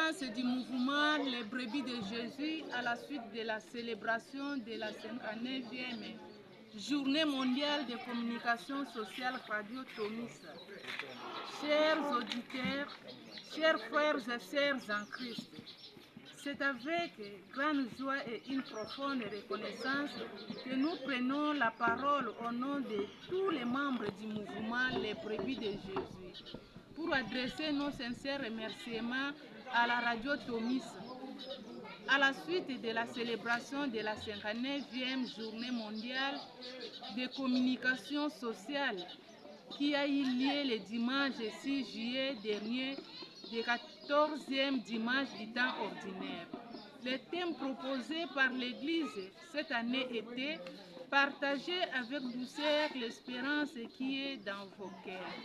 présidence du mouvement Les Brebis de Jésus à la suite de la célébration de la 59e Journée mondiale de communication sociale Radio Tomissa. Chers auditeurs, chers frères et sœurs en Christ, c'est avec grande joie et une profonde reconnaissance que nous prenons la parole au nom de tous les membres du mouvement Les Brebis de Jésus pour adresser nos sincères remerciements à la radio Tomissa. À la suite de la célébration de la 59e Journée mondiale de communication sociale qui a eu lieu le dimanche 6 juillet dernier, le 14e dimanche du temps ordinaire. Le thème proposé par l'Église cette année était « Partagez avec douceur l'espérance qui est dans vos cœurs ».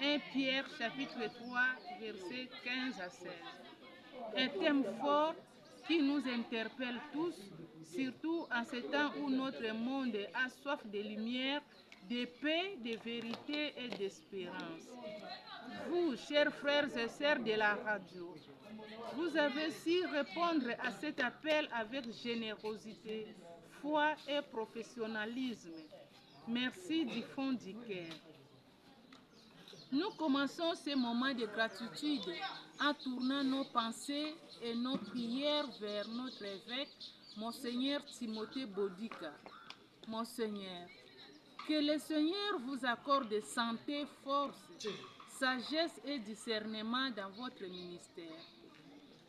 1 Pierre chapitre 3 versets 15 à 16. Un thème fort qui nous interpelle tous, surtout en ce temps où notre monde a soif de lumière, de paix, de vérité et d'espérance. Vous, chers frères et sœurs de la radio, vous avez su répondre à cet appel avec générosité, foi et professionnalisme. Merci du fond du cœur. Nous commençons ce moment de gratitude en tournant nos pensées et nos prières vers notre évêque, Monseigneur Timothée Bodica. Monseigneur, que le Seigneur vous accorde santé, force, sagesse et discernement dans votre ministère.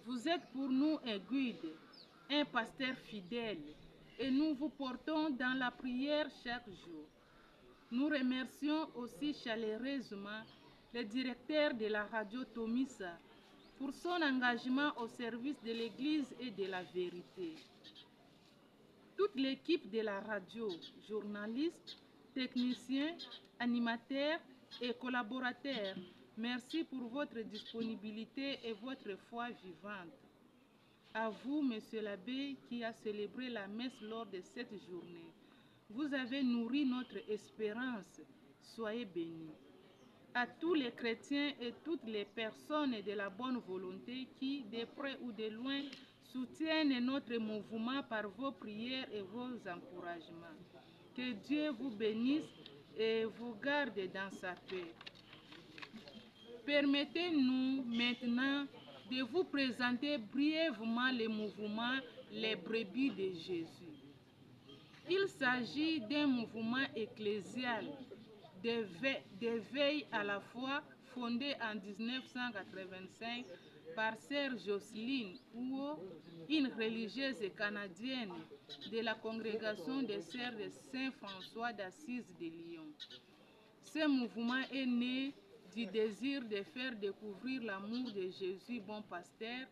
Vous êtes pour nous un guide, un pasteur fidèle, et nous vous portons dans la prière chaque jour. Nous remercions aussi chaleureusement le directeur de la radio Tomissa pour son engagement au service de l'Église et de la vérité. Toute l'équipe de la radio, journalistes, techniciens, animateurs et collaborateurs, merci pour votre disponibilité et votre foi vivante. À vous, Monsieur l'abbé, qui a célébré la messe lors de cette journée. Vous avez nourri notre espérance. Soyez bénis. À tous les chrétiens et toutes les personnes de la bonne volonté qui, de près ou de loin, soutiennent notre mouvement par vos prières et vos encouragements. Que Dieu vous bénisse et vous garde dans sa paix. Permettez-nous maintenant de vous présenter brièvement le mouvement Les Brebis de Jésus. Il s'agit d'un mouvement ecclésial d'éveil à la foi fondé en 1985 par Sœur Jocelyne Huot, une religieuse canadienne de la congrégation des Sœurs de Saint-François d'Assise de Lyon. Ce mouvement est né du désir de faire découvrir l'amour de Jésus, bon pasteur,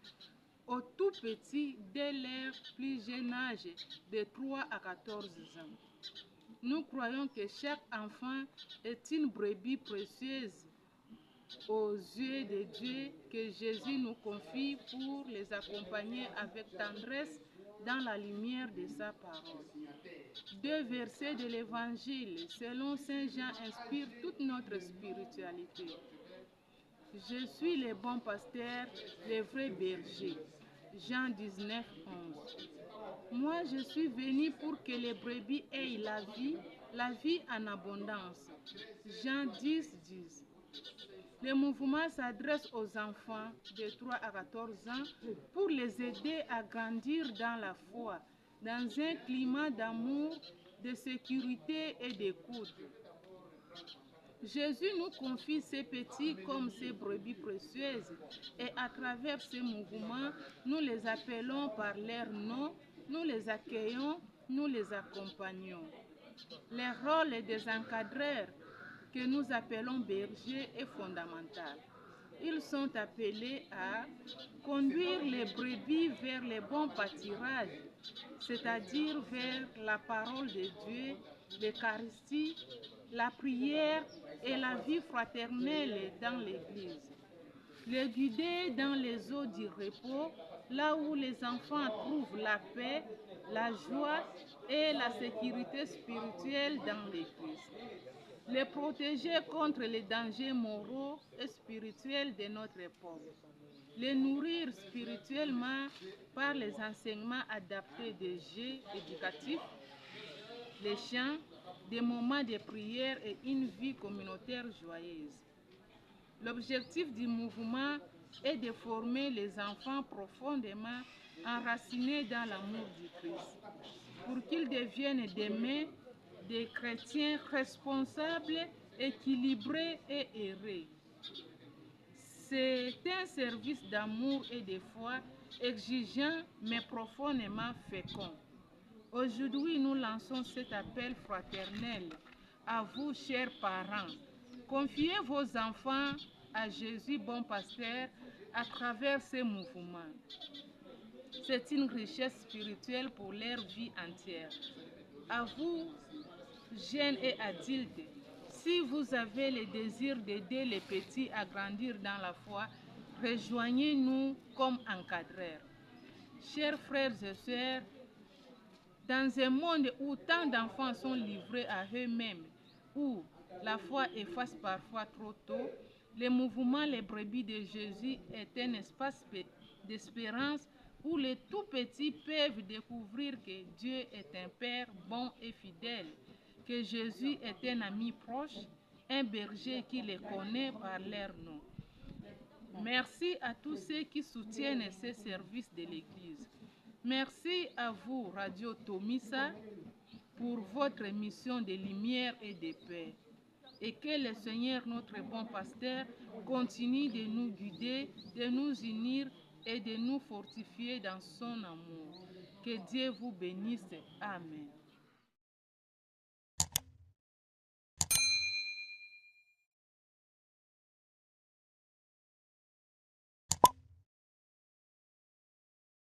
aux tout petits dès leur plus jeune âge de 3 à 14 ans. Nous croyons que chaque enfant est une brebis précieuse aux yeux de Dieu que Jésus nous confie pour les accompagner avec tendresse dans la lumière de sa parole. 2 versets de l'Évangile selon Saint Jean inspirent toute notre spiritualité. Je suis le bon pasteur, le vrai berger. Jean 19, 11. Moi, je suis venu pour que les brebis aient la vie en abondance. Jean 10, 10. Le mouvement s'adresse aux enfants de 3 à 14 ans pour les aider à grandir dans la foi, dans un climat d'amour, de sécurité et d'écoute. Jésus nous confie ces petits comme ces brebis précieuses et à travers ces mouvements, nous les appelons par leur nom, nous les accueillons, nous les accompagnons. Le rôle des encadreurs que nous appelons bergers est fondamental. Ils sont appelés à conduire les brebis vers les bons pâtirages, c'est-à-dire vers la parole de Dieu, l'Eucharistie, la prière et la vie fraternelle dans l'Église. Les guider dans les eaux du repos, là où les enfants trouvent la paix, la joie et la sécurité spirituelle dans l'Église. Les protéger contre les dangers moraux et spirituels spirituels de notre époque. Les nourrir spirituellement par les enseignements adaptés des jeux éducatifs, les chants, des moments de prière et une vie communautaire joyeuse. L'objectif du mouvement est de former les enfants profondément enracinés dans l'amour du Christ, pour qu'ils deviennent demain des chrétiens responsables, équilibrés et heureux. C'est un service d'amour et de foi exigeant mais profondément fécond. Aujourd'hui, nous lançons cet appel fraternel à vous, chers parents. Confiez vos enfants à Jésus, bon pasteur, à travers ces mouvements. C'est une richesse spirituelle pour leur vie entière. À vous, jeunes et adultes, si vous avez le désir d'aider les petits à grandir dans la foi, rejoignez-nous comme encadreurs. Chers frères et sœurs, dans un monde où tant d'enfants sont livrés à eux-mêmes, où la foi efface parfois trop tôt, le mouvement Les Brebis de Jésus est un espace d'espérance où les tout petits peuvent découvrir que Dieu est un Père bon et fidèle, que Jésus est un ami proche, un berger qui les connaît par leur nom. Merci à tous ceux qui soutiennent ces services de l'Église. Merci à vous, Radio Tomisa, pour votre mission de lumière et de paix. Et que le Seigneur, notre bon pasteur, continue de nous guider, de nous unir et de nous fortifier dans son amour. Que Dieu vous bénisse. Amen.